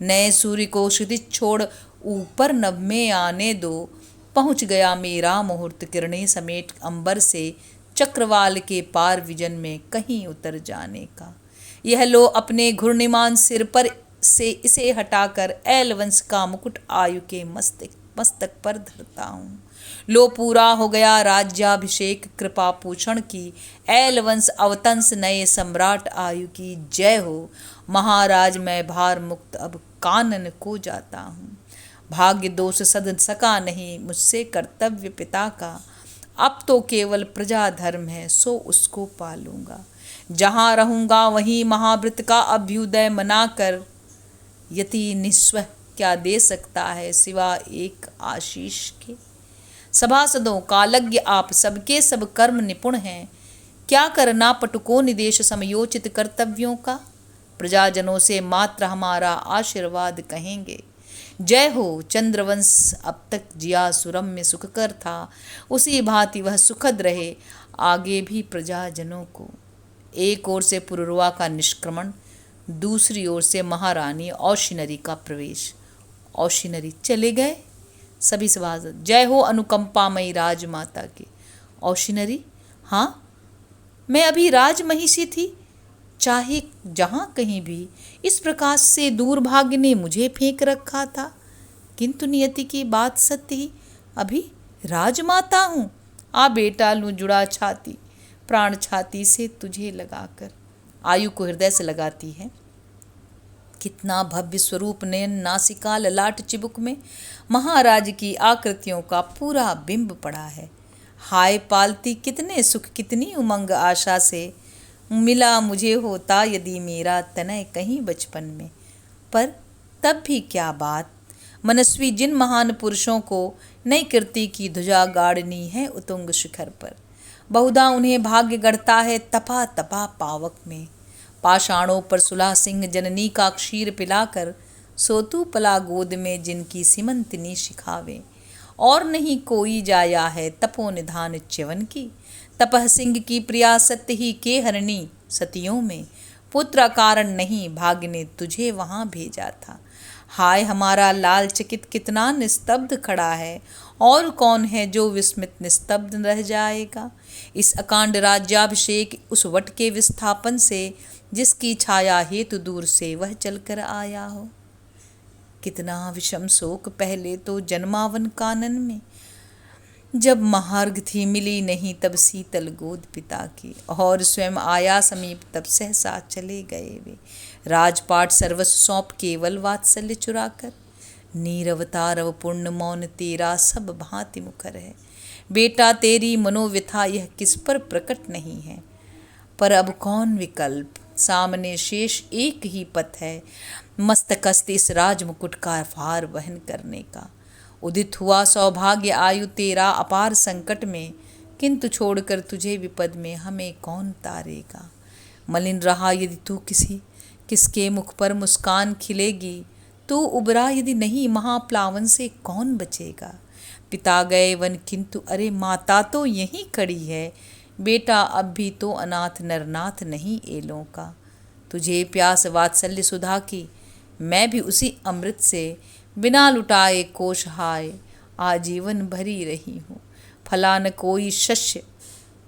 नए सूर्य को क्षितिज छोड़ ऊपर नभ में आने दो। पहुंच गया मेरा मुहूर्त किरणें समेट अंबर से चक्रवाल के पार विजन में कहीं उतर जाने का। यह लो अपने घूर्णिमान सिर पर से इसे हटाकर ऐल वंश का मुकुट आयु के मस्तक पर धरता हूँ। लो पूरा हो गया राज्याभिषेक कृपा पूषण की। ऐल वंश अवतंस नए सम्राट आयु की जय हो। महाराज मैं भार मुक्त अब कानन को जाता हूँ। भाग्य दोष सद सका नहीं मुझसे कर्तव्य पिता का। अब तो केवल प्रजा धर्म है सो उसको पालूंगा। जहाँ रहूंगा वहीं महाव्रत का अभ्युदय मनाकर। यति निस्वह क्या दे सकता है सिवा एक आशीष के। सभासदों कालज्ञ आप सबके सब कर्म निपुण हैं। क्या करना पटुको निदेश समयोचित कर्तव्यों का। प्रजाजनों से मात्र हमारा आशीर्वाद कहेंगे। जय हो चंद्रवंश अब तक जिया सुरम्य सुखकर था, उसी भांति वह सुखद रहे आगे भी प्रजाजनों को। एक ओर से पुरुरवा का निष्क्रमण, दूसरी ओर से महारानी औशिनरी का प्रवेश। औशिनरी चले गए। सभी सभासद जय हो अनुकंपामयी राजमाता की। औशिनरी, हाँ मैं अभी राजमहिषी थी, चाहे जहाँ कहीं भी इस प्रकार से दुर्भाग्य ने मुझे फेंक रखा था, किंतु नियति की बात सत्य ही अभी राजमाता हूँ। आ बेटा लूँ जुड़ा छाती, प्राण छाती से तुझे लगाकर। आयु को हृदय से लगाती है। कितना भव्य स्वरूप नयन नासिका ललाट चिबुक में महाराज की आकृतियों का पूरा बिंब पड़ा है। हाय पालती कितने सुख कितनी उमंग आशा से मिला मुझे होता यदि मेरा तनय कहीं बचपन में। पर तब भी क्या बात, मनस्वी जिन महान पुरुषों को नई कीर्ति की ध्वजा गाड़नी है उतुंग शिखर पर, बहुधा उन्हें भाग्य गढ़ता है तपा तपा पावक में। पाषाणों पर सुलह सिंह जननी का क्षीर पिलाकर, सोतू पला गोद में जिनकी सीमंतनी शिखावे। और नहीं कोई जाया है तपो निधान च्यवन की, तपह सिंह की प्रिया सत्य ही के हरणी सतियों में। पुत्र कारण नहीं भाग्य ने तुझे वहाँ भेजा था। हाय हमारा लाल चकित कितना निस्तब्ध खड़ा है, और कौन है जो विस्मित निस्तब्ध रह जाएगा इस अकांड राज्याभिषेक उस वट के विस्थापन से, जिसकी छाया हेतु दूर से वह चलकर आया हो। कितना विषम शोक पहले तो जन्मावन कानन में, जब महार्घ थी मिली नहीं तब शीतल गोद पिता की, और स्वयं आया समीप तब सहसा चले गए वे। राजपाट सर्वस्व सौंप केवल वात्सल्य चुराकर, नीरवतारव पूर्ण मौन तेरा सब भांति मुखर है। बेटा तेरी मनोव्यथा यह किस पर प्रकट नहीं है, पर अब कौन विकल्प, सामने शेष एक ही पथ है, मस्तकस्त इस राजमुकुट का भार वहन करने का। उदित हुआ सौभाग्य आयु तेरा अपार संकट में, किंतु छोड़कर तुझे विपद में हमें कौन तारेगा। मलिन रहा यदि तू किसके मुख पर मुस्कान खिलेगी, तू उबरा यदि नहीं महाप्लावन से कौन बचेगा। पिता गए वन किंतु अरे माता तो यहीं खड़ी है, बेटा अब भी तो अनाथ नरनाथ नहीं एलों का। तुझे प्यास वात्सल्य सुधा की, मैं भी उसी अमृत से बिना लुटाए कोशहाय आजीवन भरी रही हूँ। फला न कोई शस्य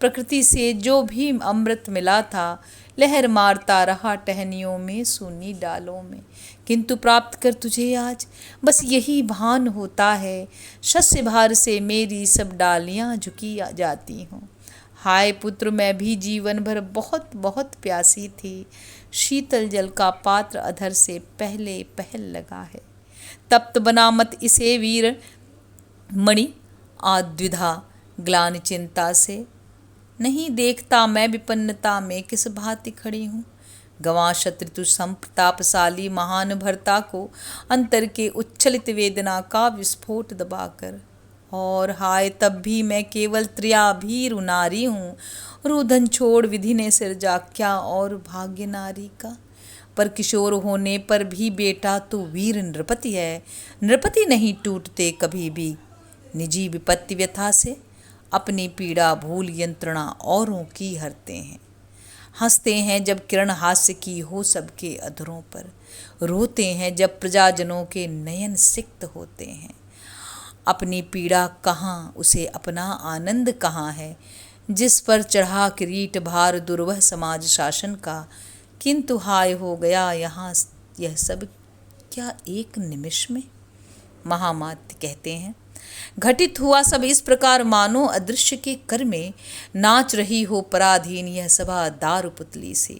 प्रकृति से जो भी अमृत मिला था, लहर मारता रहा टहनियों में सूनी डालों में, किंतु प्राप्त कर तुझे आज बस यही भान होता है, शस्य भार से मेरी सब डालियाँ झुकी जाती हों। हाय पुत्र मैं भी जीवन भर बहुत बहुत प्यासी थी, शीतल जल का पात्र अधर से पहले पहल लगा है। तप्त बना मत इसे वीर मणि आद्विधा ग्लानि चिंता से, नहीं देखता मैं विपन्नता में किस भांति खड़ी हूँ। गवां शत्रु संतापशाली महान भरता को, अंतर के उच्छलित वेदना का विस्फोट दबाकर। और हाय तब भी मैं केवल त्रियाभीरु नारी हूँ, रुदन छोड़ विधि ने सिरजा क्या और भाग्य नारी का। पर किशोर होने पर भी बेटा तो वीर नृपति है, नृपति नहीं टूटते कभी भी निजी विपत्ति व्यथा से, अपनी पीड़ा भूल यंत्रणा औरों की हरते हैं। हंसते हैं जब किरण हास्य की हो सबके अधरों पर, रोते हैं जब प्रजाजनों के नयन सिक्त होते हैं। अपनी पीड़ा कहाँ उसे अपना आनंद कहाँ है, जिस पर चढ़ा किरीट भार दुर्वह समाज शासन का, किंतु हाय हो गया यहाँ यह सब क्या एक निमिष में। महामात्य कहते हैं घटित हुआ सब इस प्रकार मानो अदृश्य के कर में नाच रही हो पराधीन यह सभा दारू पुतली से।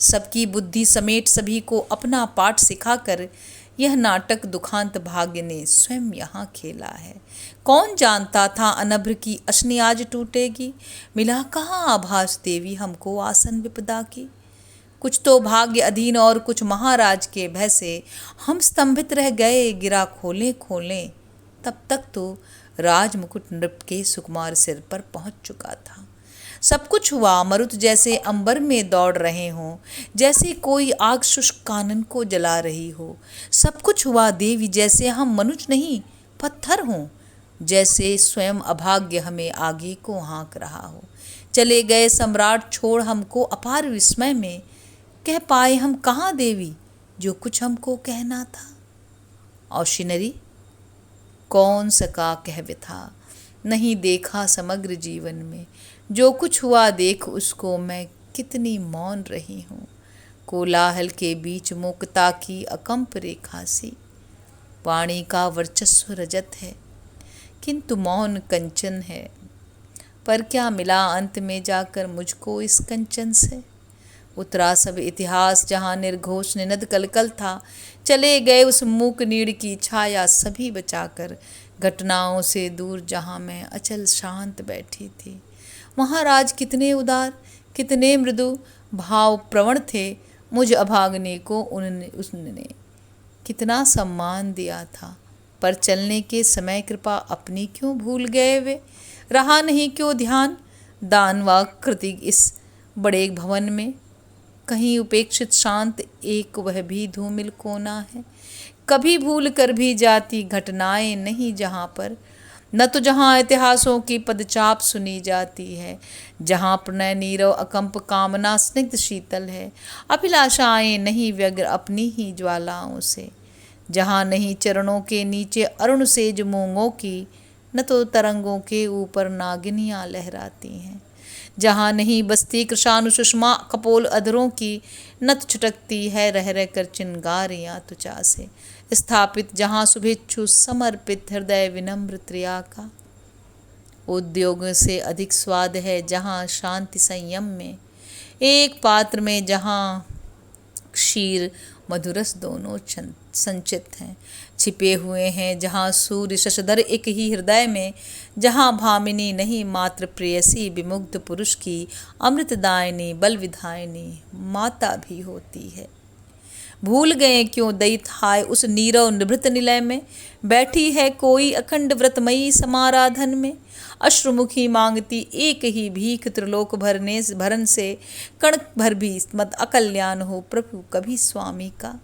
सबकी बुद्धि समेट सभी को अपना पाठ सिखाकर यह नाटक दुखांत भाग्य ने स्वयं यहाँ खेला है। कौन जानता था अनभ्र की अशनी आज टूटेगी, मिला कहाँ आभास देवी हमको आसन विपदा की। कुछ तो भाग्य अधीन और कुछ महाराज के भय से हम स्तंभित रह गए, गिरा खोलें खोलें। तब तक तो राजमुकुट नृप के सुकुमार सिर पर पहुंच चुका था। सब कुछ हुआ मरुत जैसे अंबर में दौड़ रहे हों, जैसे कोई आग शुष्क कानन को जला रही हो। सब कुछ हुआ देवी जैसे हम मनुष्य नहीं पत्थर हों, जैसे स्वयं अभाग्य हमें आगे को हाँक रहा हो। चले गए सम्राट छोड़ हमको अपार विस्मय में, कह पाए हम कहाँ देवी जो कुछ हमको कहना था। औशिनरी कौन सका कह व्यथा, नहीं देखा समग्र जीवन में, जो कुछ हुआ देख उसको मैं कितनी मौन रही हूँ। कोलाहल के बीच मूकता की अकंप रेखा सी, वाणी का वर्चस्व रजत है किंतु मौन कंचन है। पर क्या मिला अंत में जाकर मुझको इस कंचन से। उतरा सब इतिहास जहाँ निर्घोष निनद कलकल था, चले गए उस मूक नीड़ की छाया सभी बचाकर। घटनाओं से दूर जहाँ मैं अचल शांत बैठी थी, वहाँ राज कितने उदार कितने मृदु भाव प्रवण थे। मुझ अभागने को उसने कितना सम्मान दिया था, पर चलने के समय कृपा अपनी क्यों भूल गए वे। रहा नहीं क्यों ध्यान दान व कृति इस बड़े भवन में, कहीं उपेक्षित शांत एक वह भी धूमिल कोना है। कभी भूल कर भी जाती घटनाएं नहीं जहाँ पर, न तो जहाँ इतिहासों की पदचाप सुनी जाती है, जहाँ प्रणय नीरव अकंप कामना स्निग्ध शीतल है, अभिलाषाएं नहीं व्यग्र अपनी ही ज्वालाओं से, जहाँ नहीं चरणों के नीचे अरुण सेज मूंगों की, न तो तरंगों के ऊपर नागिनियाँ लहराती हैं, जहाँ नहीं बसती कृशानु सुषमा कपोल अधरों की, न तो छटकती है रह रह कर चिंगारियाँ त्वचा से स्थापित, जहाँ शुभेच्छु समर्पित हृदय विनम्र त्रिया का उद्योग से अधिक स्वाद है, जहाँ शांति संयम में एक पात्र में, जहाँ क्षीर मधुरस दोनों संचित हैं छिपे हुए हैं, जहाँ सूर्य शशधर एक ही हृदय में, जहाँ भामिनी नहीं मात्र प्रेयसी विमुग्ध पुरुष की अमृतदायिनी बल विधायिनी माता भी होती है। भूल गए क्यों दैत हाय उस नीरव निभृत निलय में, बैठी है कोई अखंड व्रतमयी समाराधन में, अश्रुमुखी मांगती एक ही भीख त्रिलोक भरन से, कणक भर भी मत अकल्याण हो प्रभु कभी स्वामी का।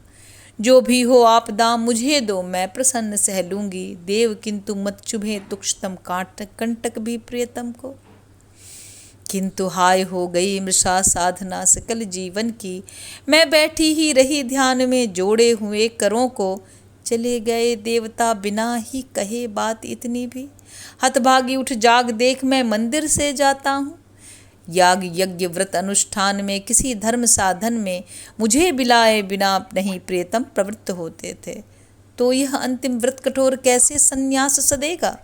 जो भी हो आपदा मुझे दो मैं प्रसन्न सह लूंगी देव, किंतु मत चुभे तुक्षतम कंटक भी प्रियतम को। किंतु हाय हो गई मृषा साधना सकल जीवन की, मैं बैठी ही रही ध्यान में जोड़े हुए करों को, चले गए देवता बिना ही कहे बात इतनी भी। हतभागी उठ जाग देख मैं मंदिर से जाता हूँ, याग यज्ञ व्रत अनुष्ठान में किसी धर्म साधन में मुझे बिलाए बिना नहीं प्रियतम प्रवृत्त होते थे। तो यह अंतिम व्रत कठोर कैसे संन्यास सदेगा,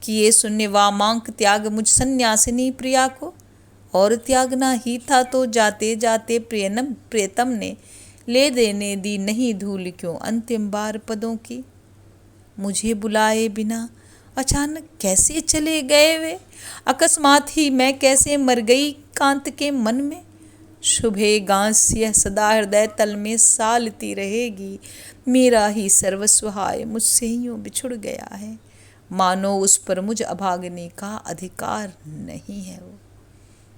कि ये शून्य वामांक त्याग मुझ सन्यासिनी प्रिया को, और त्यागना ही था तो जाते जाते प्रियतम ने ले देने दी नहीं धूल क्यों अंतिम बार पदों की। मुझे बुलाए बिना अचानक कैसे चले गए वे, अकस्मात ही मैं कैसे मर गई कांत के मन में। शुभे गांस यह सदा हृदय तल में सालती रहेगी, मेरा ही सर्वस्व हाय मुझसे यूं बिछुड़ गया है, मानो उस पर मुझ अभागने का अधिकार नहीं है। वो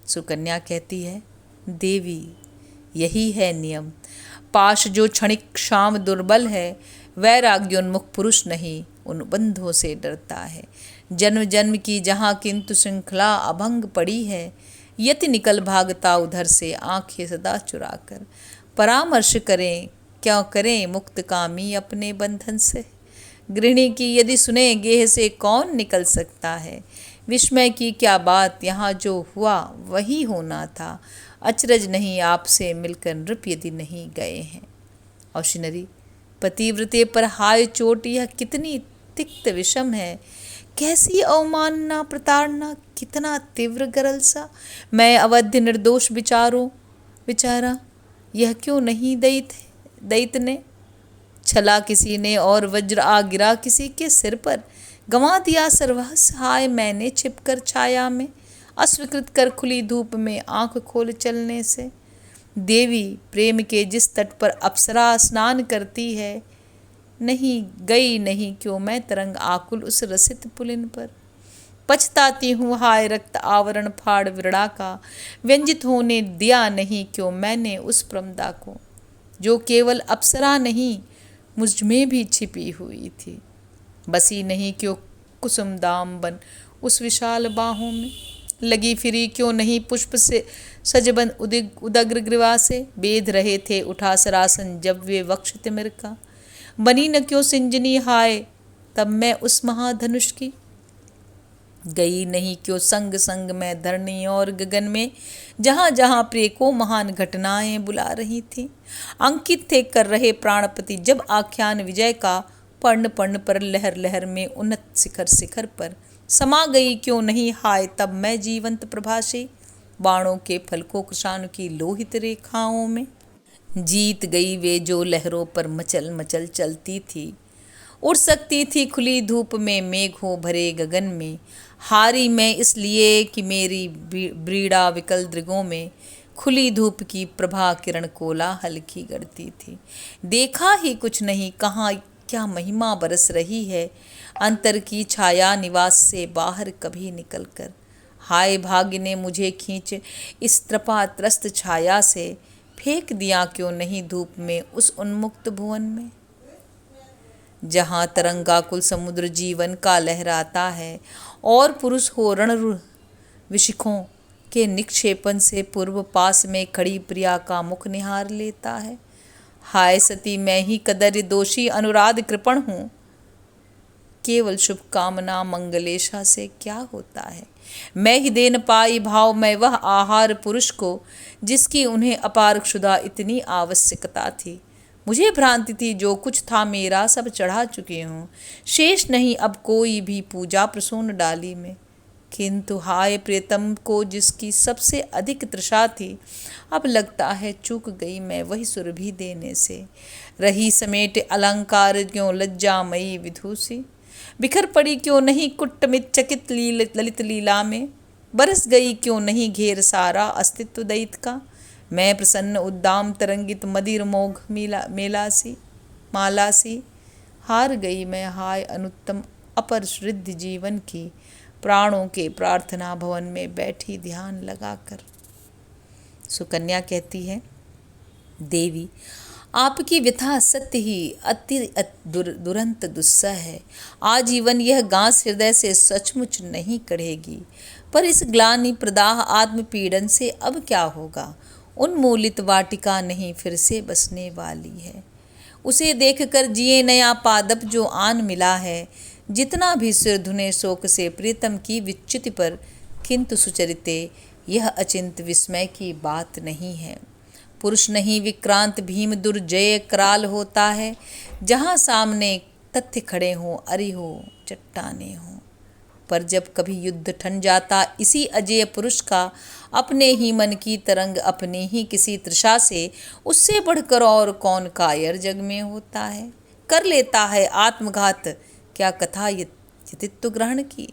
सुकन्या कहती है, देवी यही है नियम, पाश जो क्षणिक शाम दुर्बल है, वैराग्योन्मुख पुरुष नहीं उन बंधों से डरता है। जन्म जन्म की जहाँ किंतु श्रृंखला अभंग पड़ी है, यति निकल भागता उधर से आंखें सदा चुराकर। परामर्श करें क्या करें मुक्त कामी अपने बंधन से, गृहिणी की यदि सुने गेह से कौन निकल सकता है। विस्मय की क्या बात यहाँ जो हुआ वही होना था, अचरज नहीं आपसे मिलकर नृप यदि नहीं गए हैं। औशिनरी पतिव्रते पर हाय चोट यह कितनी तिक्त विषम है, कैसी अवमानना प्रताड़ना कितना तीव्र गरल सा। मैं अवध्य निर्दोष विचारा यह क्यों नहीं दैत ने छला किसी ने और वज्र आ गिरा किसी के सिर पर। गंवा दिया सर्वस्व हाय मैंने छिपकर छाया में, अस्वीकृत कर खुली धूप में आंख खोल चलने से। देवी प्रेम के जिस तट पर अप्सरा स्नान करती है, नहीं गई नहीं क्यों मैं तरंग आकुल उस रसित पुलिन पर। पछताती हूँ हाय रक्त आवरण फाड़ विरड़ा का, व्यंजित होने दिया नहीं क्यों मैंने उस प्रमदा को, जो केवल अप्सरा नहीं मुझ में भी छिपी हुई थी। बसी नहीं क्यों कुसुम दाम बन उस विशाल बाहों में, लगी फिरी क्यों नहीं पुष्प से सजबन उदग्र ग्रीवा से, बेध रहे थे उठा सरासन जब वे वक्ष तिमिर का, बनी न क्यों सिंजनी हाय तब मैं उस महाधनुष की, गई नहीं क्यों संग संग में धरनी और गगन में, जहाँ जहाँ प्रिय को महान घटनाएं बुला रही थी। अंकित थे कर रहे प्राणपति जब आख्यान विजय का, पर्ण पर्ण पर लहर लहर में उन्नत शिखर शिखर पर, समा गई क्यों नहीं हाय तब मैं जीवंत प्रभासी, बाणों के फलकों कृषाणु की लोहित रेखाओं में। जीत गई वे जो लहरों पर मचल मचल चलती थी, उड़ सकती थी खुली धूप में मेघों भरे गगन में, हारी मैं इसलिए कि मेरी ब्रीड़ा विकल दृगों में, खुली धूप की प्रभा किरण कोलाहल की गढ़ती थी। देखा ही कुछ नहीं कहाँ क्या महिमा बरस रही है, अंतर की छाया निवास से बाहर कभी निकलकर, हाय भाग्य ने मुझे खींच इस त्रपा त्रस्त छाया से, फेंक दिया क्यों नहीं धूप में उस उन्मुक्त भुवन में, जहाँ तरंगाकुल समुद्र जीवन का लहराता है, और पुरुष हो रण विशिखों के निक्षेपन से पूर्व पास में खड़ी प्रिया का मुख निहार लेता है। हाय सती मैं ही कदर्य दोषी अनुराध कृपण हूँ, केवल शुभकामना मंगलेशा से क्या होता है, मैं ही दे न पाई भाव मैं वह आहार पुरुष को, जिसकी उन्हें अपार क्षुधा इतनी आवश्यकता थी। मुझे भ्रांति थी जो कुछ था मेरा सब चढ़ा चुकी हूँ, शेष नहीं अब कोई भी पूजा प्रसून डाली में, किंतु हाय प्रियतम को जिसकी सबसे अधिक तृषा थी, अब लगता है चूक गई मैं वही सुरभि देने से, रही समेट अलंकार क्यों लज्जामयी विधुसी, बिखर पड़ी क्यों नहीं कुट्टमित चकित ललित लीला में, बरस गई क्यों नहीं घेर सारा अस्तित्व दैत का, मैं प्रसन्न उद्दाम तरंगित मदिर मोघ मेलासी मालासी, हार गई मैं हाय अनुत्तम अपर श्रद्ध जीवन की, प्राणों के प्रार्थना भवन में बैठी ध्यान लगाकर। सुकन्या कहती है, देवी आपकी व्यथा सत्य ही अति दुरंत दुस्सह है, आजीवन यह गांस हृदय से सचमुच नहीं कढ़ेगी, पर इस ग्लानि प्रदाह आत्मपीड़न से अब क्या होगा, उन्मूलित वाटिका नहीं फिर से बसने वाली है, उसे देखकर जिए नया पादप जो आन मिला है, जितना भी सिर धुने शोक से प्रीतम की विच्युति पर, किंतु सुचरिते यह अचिंत विस्मय की बात नहीं है, पुरुष नहीं विक्रांत भीम दुर्जय कराल होता है, जहाँ सामने तथ्य खड़े हों अरि हो चट्टाने हों, पर जब कभी युद्ध ठन जाता इसी अजेय पुरुष का, अपने ही मन की तरंग अपनी ही किसी तृषा से, उससे बढ़कर और कौन कायर जग में होता है, कर लेता है आत्मघात क्या कथा यतित्व ग्रहण की,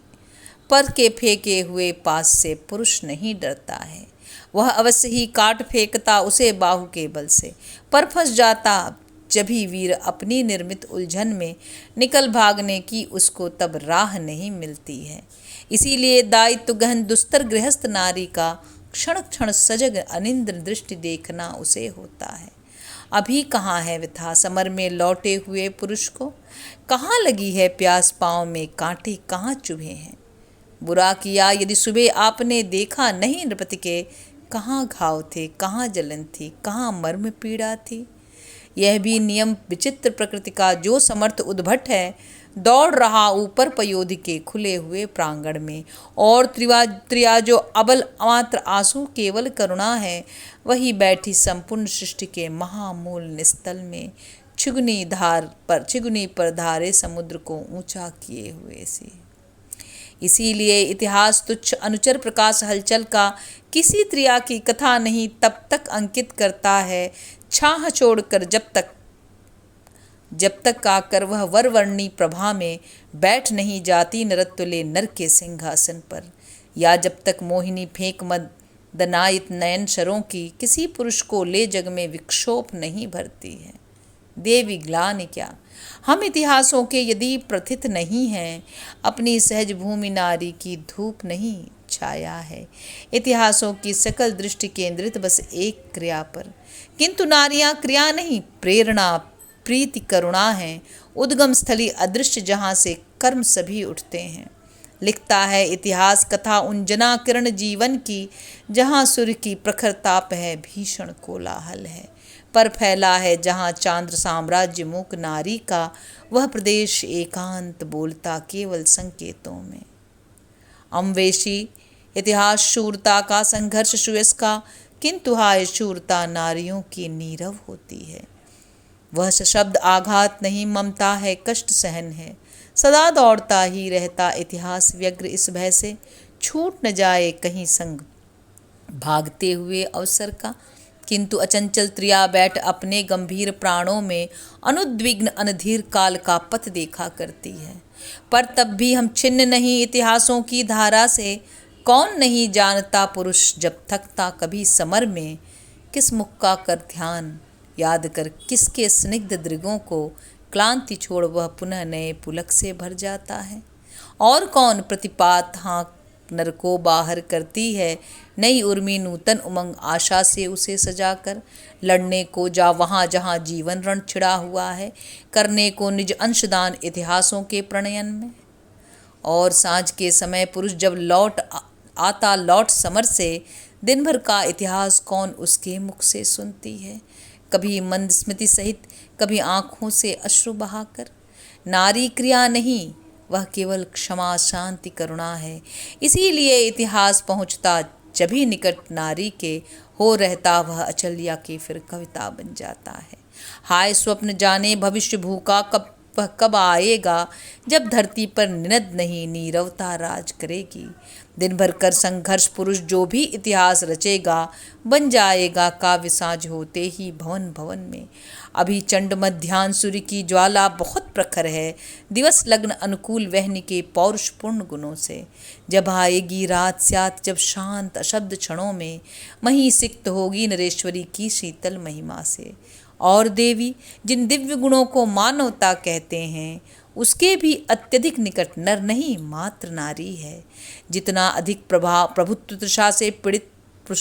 पर के फेंके हुए पास से पुरुष नहीं डरता है, वह अवश्य ही काट फेंकता उसे बाहु के बल से, पर फंस जाता जब ही वीर अपनी निर्मित उलझन में, निकल भागने की उसको तब राह नहीं मिलती है, इसीलिए दायित्व गहन दुस्तर गृहस्थ नारी का क्षण क्षण सजग अनिंद्र दृष्टि देखना उसे होता है। अभी कहाँ है व्यथा समर में लौटे हुए पुरुष को, कहाँ लगी है प्यास पाँव में कांटे कहाँ चुभे हैं, बुरा किया यदि सुबह आपने देखा नहीं नृपति के, कहाँ घाव थे कहाँ जलन थी कहाँ मर्म पीड़ा थी, यह भी नियम विचित्र प्रकृति का जो समर्थ उद्भट है, दौड़ रहा ऊपर पयोधि के खुले हुए प्रांगण में, और त्रिया जो अबल मात्र आंसू केवल करुणा है, वही बैठी संपूर्ण सृष्टि के महामूल निस्तल में, छिगुनी पर धारे समुद्र को ऊंचा किए हुए सी। इसीलिए इतिहास तुच्छ अनुचर प्रकाश हलचल का किसी त्रिया की कथा नहीं तब तक अंकित करता है, छाह छोड़कर जब तक आकर वह वरवर्णी प्रभा में बैठ नहीं जाती नरत्व ले नर के सिंहासन पर, या जब तक मोहिनी फेंक मदनायित नयन शरों की किसी पुरुष को ले जग में विक्षोभ नहीं भरती है। देवी ग्लानि क्या। हम इतिहासों के यदि प्रथित नहीं हैं, अपनी सहज भूमि नारी की धूप नहीं छाया है। इतिहासों की सकल दृष्टि केंद्रित बस एक क्रिया पर, किंतु नारियां क्रिया नहीं, प्रेरणा, प्रीति, करुणा है। उद्गम स्थली अदृश्य जहाँ से कर्म सभी उठते हैं। लिखता है इतिहास कथा उन जना किरण जीवन की, जहाँ सूर्य की प्रखर ताप है, भीषण कोलाहल है। पर फैला है जहाँ चांद्र साम्राज्य मूक नारी का, वह प्रदेश एकांत बोलता केवल संकेतों में। अम्वेशी इतिहास शूरता का, संघर्ष सुयस का, किंतु हाय शूरता नारियों की नीरव होती है। वह शब्द आघात नहीं, ममता है, कष्ट सहन है। सदा दौड़ता ही रहता इतिहास व्यग्र इस भय से, छूट न जाए कहीं संग भागते हुए अवसर का। किंतु अचंचल त्रिया बैठ अपने गंभीर प्राणों में अनुद्विग्न अनधीर काल का पथ देखा करती है। पर तब भी हम छिन्न नहीं इतिहासों की धारा से। कौन नहीं जानता पुरुष जब थकता कभी समर में, किस मुख का कर ध्यान याद कर किसके स्निग्ध दृगों को, क्लांति छोड़ वह पुनः नए पुलक से भर जाता है। और कौन प्रतिपात हाँक नर को बाहर करती है, नई उर्मी नूतन उमंग आशा से उसे सजाकर। लड़ने को जा वहाँ जहाँ जीवन रण छिड़ा हुआ है, करने को निज अंशदान इतिहासों के प्रणयन में। और सांझ के समय पुरुष जब लौट समर से, दिन भर का इतिहास कौन उसके मुख से सुनती है। कभी मंद स्मृति सहित, कभी आंखों से अश्रु बहाकर। नारी क्रिया नहीं, वह केवल क्षमा, शांति, करुणा है। इसीलिए इतिहास पहुँचता जभी निकट नारी के, हो रहता वह अचल या कि फिर कविता बन जाता है। हाय स्वप्न जाने भविष्य भूखा वह कब आएगा, जब धरती पर निनद नहीं नीरवता राज करेगी। दिन भर कर संघर्ष पुरुष जो भी इतिहास रचेगा, बन जाएगा काव्य साँझ होते ही भवन भवन में। अभी चंड मध्याह्न सूर्य की ज्वाला बहुत प्रखर है, दिवस लग्न अनुकूल वहनी के पौरुषपूर्ण गुणों से। जब आएगी रात स्यात, जब शांत अशब्द क्षणों में, मही सिक्त होगी नरेश्वरी की शीतल महिमा से। और देवी जिन दिव्य गुणों को मानवता कहते हैं, उसके भी अत्यधिक निकट नर नहीं मात्र नारी है। जितना अधिक प्रभुत्व तृषा से पीड़ित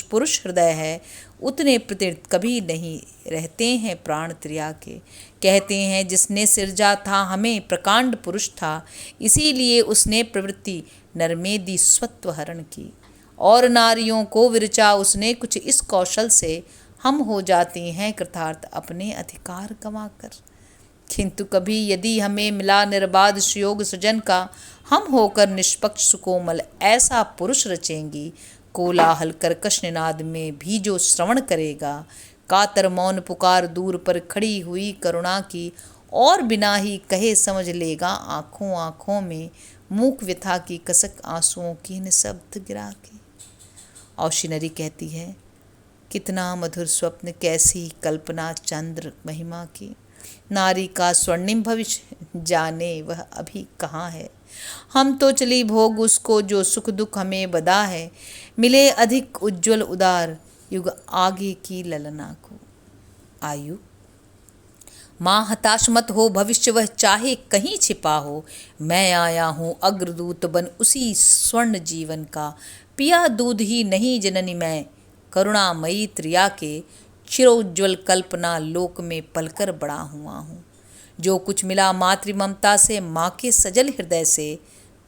पुरुष हृदय है, उतने प्रतीत कभी नहीं रहते हैं प्राण त्रिया के। कहते हैं जिसने सिरजा था हमें प्रकांड पुरुष था, इसीलिए उसने प्रवृत्ति नर में दी स्वत्व हरण की। और नारियों को विरचा उसने कुछ इस कौशल से, हम हो जाते हैं कृतार्थ अपने अधिकार गंवाकर। किंतु कभी यदि हमें मिला निर्बाध सुयोग सृजन का, हम होकर निष्पक्ष सुकोमल ऐसा पुरुष रचेंगी। कोलाहल कर्कश निनाद में भी जो श्रवण करेगा, कातर मौन पुकार दूर पर खड़ी हुई करुणा की, और बिना ही कहे समझ लेगा आँखों आँखों में मूक व्यथा की कसक आंसुओं की निशब्द गिरा के। औशिनरी कहती है, कितना मधुर स्वप्न, कैसी कल्पना चंद्र महिमा की। नारी का स्वर्णिम भविष्य जाने वह अभी कहाँ है। हम तो चली भोग उसको जो सुख दुख हमें बदा है, मिले अधिक उज्ज्वल उदार युग आगे की ललना को। आयु माँ हताश मत हो, भविष्य वह चाहे कहीं छिपा हो। मैं आया हूँ अग्रदूत बन उसी स्वर्ण जीवन का, पिया दूध ही नहीं जननी मैं करुणामयी त्रिया के। चिरोज्ज्वल कल्पना लोक में पलकर बड़ा हुआ हूँ। जो कुछ मिला मातृ ममता से, माँ के सजल हृदय से।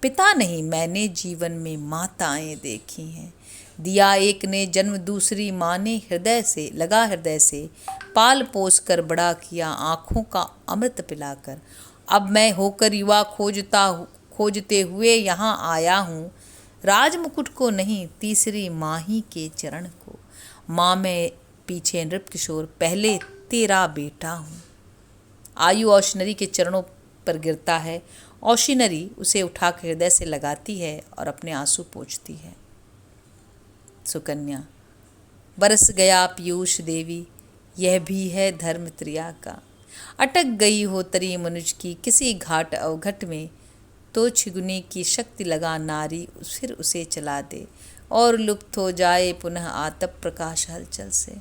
पिता नहीं मैंने जीवन में माताएं देखी हैं, दिया एक ने जन्म दूसरी माँ ने हृदय से लगा हृदय से। पाल पोस कर बड़ा किया आँखों का अमृत पिलाकर। अब मैं होकर युवा खोजते हुए यहाँ आया हूँ, राज मुकुट को नहीं तीसरी माँ ही के चरण को। माँ मैं पीछे नृप किशोर, पहले तेरा बेटा हूँ। आयु औशिनरी के चरणों पर गिरता है। औशिनरी उसे उठाकर हृदय से लगाती है और अपने आंसू पोंछती है। सुकन्या बरस गया पीयूष देवी, यह भी है धर्म त्रिया का। अटक गई हो तरी मनुज की किसी घाट अवघट में, तो छिगुनी की शक्ति लगा नारी फिर उसे चला दे, और लुप्त हो जाए पुनः आतप प्रकाश हलचल से।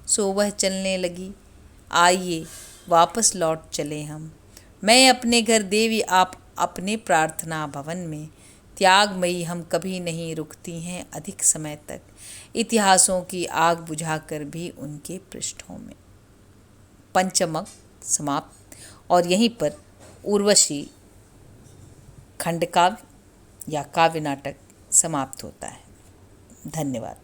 सो वह चलने लगी, आइए वापस लौट चले हम। मैं अपने घर, देवी आप अपने प्रार्थना भवन में। त्यागमयी हम कभी नहीं रुकती हैं अधिक समय तक, इतिहासों की आग बुझाकर भी उनके पृष्ठों में। पंचमक समाप्त। और यहीं पर उर्वशी खंडकाव्य या काव्य नाटक समाप्त होता है। धन्यवाद।